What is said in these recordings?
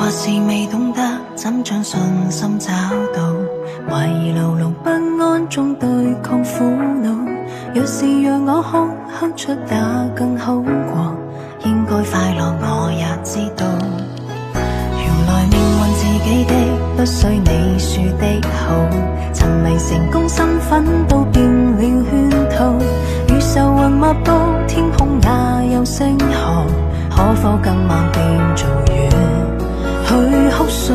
或是未懂得怎將信心找到，懷疑牢牢不安中對抗苦惱。若是讓我哭，哭出也更好過，應該快樂我也知道。原來命運自己的，不需你說的好。沉迷成功身份都變了圈套，如愁雲密布，天空也有星河，可否更猛變做雨去哭訴？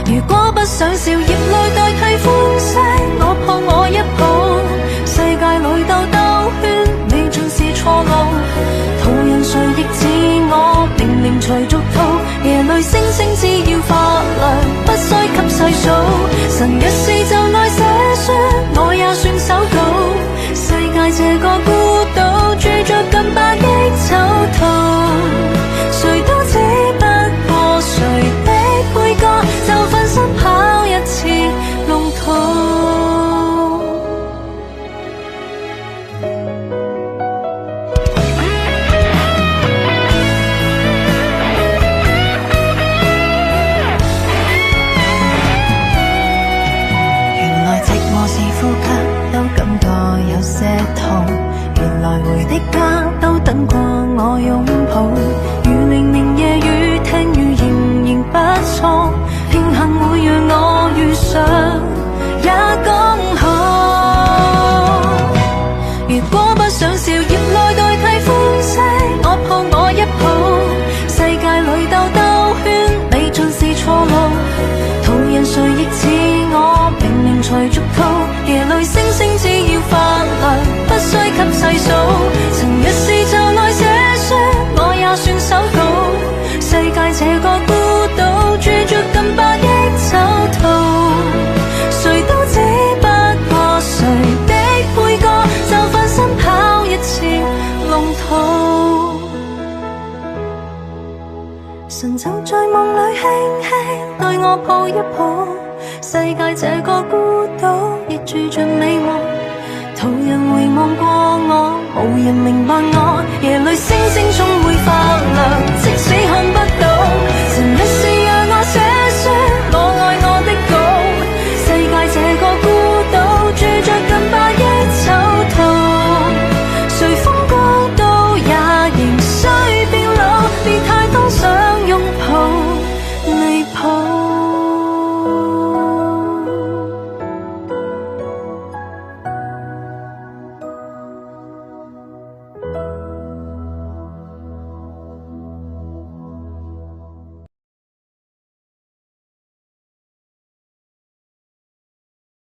如果不想笑，業內代替歡聲，我抱我一抱。世界裏兜兜圈，未盡是錯路。途人誰亦自我，明明隨俗套。夜裏星星只要發亮，不需給細數。神若是就愛寫書，我也算手稿。世界這個孤島，住着近百億酒徒。誰都只不過誰的配角，就奮身跑一次龍途。原來寂寞是呼吸，都感覺有些痛。原來回的家都等過我擁抱。明明夜雨聽雨仍然不錯，慶幸會讓我遇上也剛好。如果不想笑，業內代替歡聲，我抱我一抱。世界裏兜兜圈，未盡是錯路。途人誰亦似我，明明隨俗套。夜裏星星只要發亮，不需給細數。曾若是就愛寫書，我也算手稿。世界這個孤島，住着近百億酒徒。誰都只不過誰的配角，就奮身跑一次龍途。神就在夢裏輕輕對我抱一抱。世界這個孤島，亦住着美夢。途人回望過